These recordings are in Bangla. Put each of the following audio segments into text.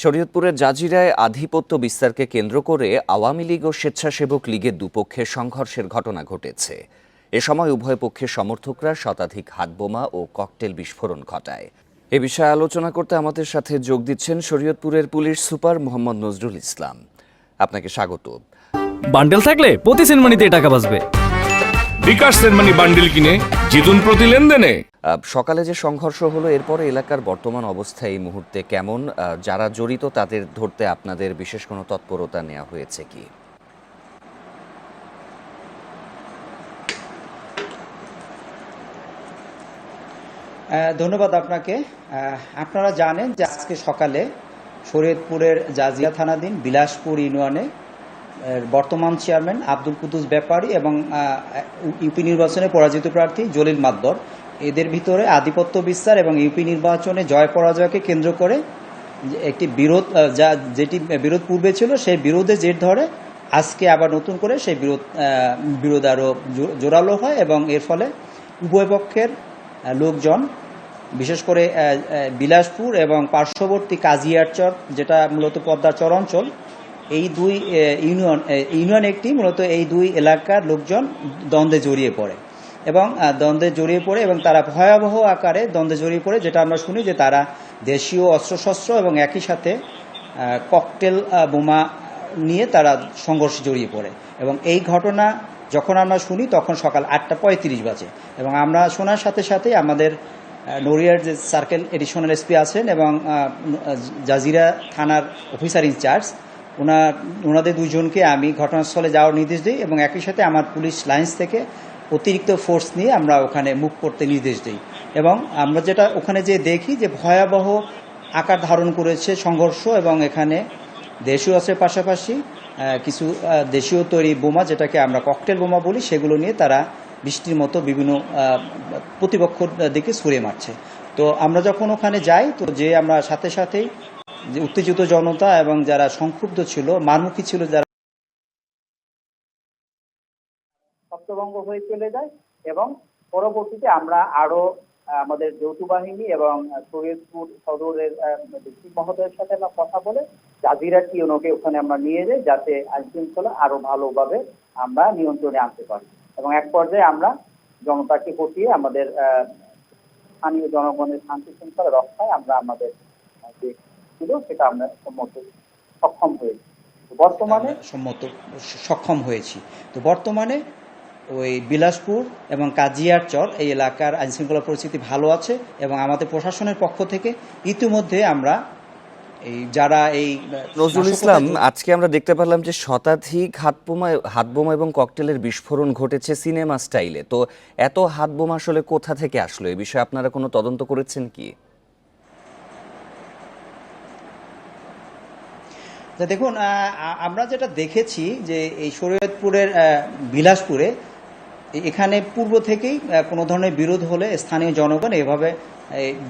শরীয়তপুরের জাজিরায় আধিপত্য বিস্তারকে কেন্দ্র করে আওয়ামী লীগ ও স্বেচ্ছাসেবক লীগের দুপক্ষের সংঘর্ষের ঘটনা ঘটেছে। এ সময় উভয় পক্ষের সমর্থকরা শতাধিক হাতবোমা ও ককটেল বিস্ফোরণ ঘটায়। এ বিষয়ে আলোচনা করতে আমাদের সাথে যোগ দিচ্ছেন শরীয়তপুরের পুলিশ সুপার মোহাম্মদ নজরুল ইসলাম। আপনাকে স্বাগত। বান্ডেল থাকলে প্রতি সেনমানিতে টাকা বাঁচবে। বিকাশ সেনমানি বান্ডেল কিনে জিতুন প্রতি লেনদেনে। সকালে যে সংঘর্ষ হলো এরপরে এলাকার বর্তমান অবস্থা এই মুহূর্তে কেমন? যারা জড়িত তাদের ধরতে আপনাদের বিশেষ কোনো তৎপরতা নেওয়া হয়েছে কি? ধন্যবাদ আপনাকে। আপনারা জানেন যে আজকে সকালে শরীয়তপুরের জাজিরা থানাধীন বিলাসপুর ইউনিয়নে বর্তমান চেয়ারম্যান আব্দুল কুদ্দুস ব্যাপারী এবং ইউপি নির্বাচনে পরাজিত প্রার্থী জলিল মাতবর এদের ভিতরে আধিপত্য বিস্তার এবং ইউপি নির্বাচনে জয় পরাজয়কে কেন্দ্র করে একটি যেটি বিরোধ পূর্বে ছিল সেই বিরোধে জের ধরে আজকে আবার নতুন করে সেই বিরোধ আরও জোরালো হয় এবং এর ফলে উভয় পক্ষের লোকজন বিশেষ করে বিলাসপুর এবং পার্শ্ববর্তী কাজিয়ারচর যেটা মূলত পদ্মার চর অঞ্চল এই দুই ইউনিয়ন একটি মূলত এই দুই এলাকার লোকজন দ্বন্দ্বে জড়িয়ে পড়ে এবং তারা ভয়াবহ আকারে দ্বন্দ্বে জড়িয়ে পড়ে, যেটা আমরা শুনি যে তারা দেশীয় অস্ত্রশস্ত্র এবং একই সাথে ককটেল বোমা নিয়ে তারা সংঘর্ষে জড়িয়ে পড়ে। এবং এই ঘটনা যখন আমরা শুনি তখন সকাল 8:35 বাজে এবং আমরা শোনার সাথে সাথে আমাদের নড়িয়ার যে সার্কেল এডিশনাল এসপি আছেন এবং জাজিরা থানার অফিসার ইনচার্জ ওনাদের দুজনকে আমি ঘটনাস্থলে যাওয়ার নির্দেশ দিই এবং একই সাথে আমার পুলিশ লাইন্স থেকে অতিরিক্ত ফোর্স নিয়ে আমরা ওখানে মুভ করতে নির্দেশ দিই। এবং আমরা যেটা ওখানে যে দেখি যে ভয়াবহ আকার ধারণ করেছে সংঘর্ষ এবং এখানে দেশীয় অস্ত্রের পাশাপাশি কিছু দেশীয় তৈরি বোমা, যেটাকে আমরা ককটেল বোমা বলি, সেগুলো নিয়ে তারা বৃষ্টির মতো বিভিন্ন প্রতিপক্ষর দিকে ছুঁড়ে মারছে। তো আমরা যখন ওখানে যাই তো আমরা সাথে সাথেই যে উত্তেজিত জনতা এবং যারা সংক্ষুব্ধ ছিল, মারমুখী ছিল, যারা ছত্রভঙ্গ হয়ে চলে যায় এবং পরবর্তীতে আমরা আরো আমাদের যৌথ বাহিনী এবং শরীয়তপুর সদরের মহোদয়ের সাথে আমরা কথা বলে জাজিরা টিওনোকে ওখানে আমরা নিয়ে যাই, যাতে আইন শৃঙ্খলা আরো ভালোভাবে আমরা নিয়ন্ত্রণে আনতে পারি। এবং এক পর্যায়ে আমরা জনতাকে হটিয়ে আমাদের স্থানীয় জনগণের শান্তি শৃঙ্খলা রক্ষায় আমরা আমাদের যে ছিল সেটা আমরা সক্ষম হয়েছি। তো বর্তমানে ওই বিলাসপুর এবং কাজিয়ারচর এই এলাকার আইনশৃঙ্খলা পরিস্থিতি ভালো আছে এবং আমাদের প্রশাসনের পক্ষ থেকে ইতিমধ্যে আমরা নজরুল ইসলাম, আজকে আমরা দেখতে পেলাম যে শতাধিক হাতবোমা এবং ককটেলের বিস্ফোরণ ঘটেছে সিনেমা স্টাইলে। তো এত হাতবোমা আসলে কোথা থেকে আসলো? এই বিষয়ে আপনারা কোনো তদন্ত করেছেন কি? দেখুন, আমরা যেটা দেখেছি যে এই শরীয়তপুরের বিলাসপুরে এখানে পূর্ব থেকেই কোনো ধরনের বিরোধ হলে স্থানীয় জনগণ এভাবে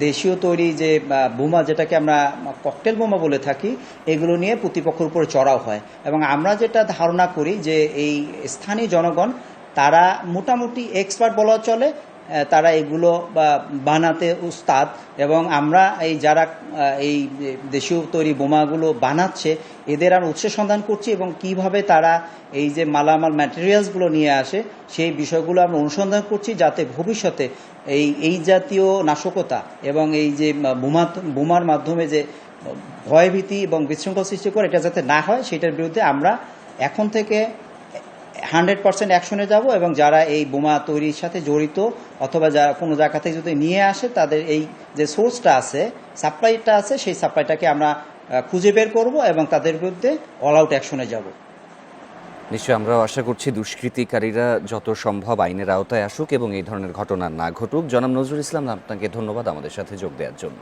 দেশীয় তৈরি যে বোমা, যেটাকে আমরা ককটেল বোমা বলে থাকি, এগুলো নিয়ে প্রতিপক্ষের উপরে চড়াও হয়। এবং আমরা যেটা ধারণা করি যে এই স্থানীয় জনগণ তারা মোটামুটি এক্সপার্ট বলা চলে, তারা এগুলো বানাতে উস্তাদ। এবং আমরা যারা এই দেশীয় তৈরি বোমাগুলো বানাচ্ছে এদের আর উৎস সন্ধান করছি এবং কিভাবে তারা এই যে মালামাল ম্যাটেরিয়ালসগুলো নিয়ে আসে সেই বিষয়গুলো আমরা অনুসন্ধান করছি, যাতে ভবিষ্যতে এই জাতীয় নাশকতা এবং এই যে বোমার মাধ্যমে যে ভয়ভীতি এবং বিশৃঙ্খলা সৃষ্টি করে এটা যাতে না হয় সেটার বিরুদ্ধে আমরা এখন থেকে 100% অ্যাকশনে যাব। এবং যারা এই বোমা তৈরির সাথে জড়িত অথবা যারা কোনো জায়গা থেকে যদি নিয়ে আসে তাদের এই যে সোর্সটা আছে, সাপ্লাইটা আছে, সেই সাপ্লাইটাকে আমরা খুঁজে বের করব এবং তাদের বিরুদ্ধে অল আউট অ্যাকশনে যাব। নিশ্চয়ই আমরাও আশা করছি দুষ্কৃতিকারীরা যত সম্ভব আইনের আওতায় আসুক এবং এই ধরনের ঘটনা না ঘটুক। জনাব নজরুল ইসলাম, আপনাকে ধন্যবাদ আমাদের সাথে যোগ দেওয়ার জন্য।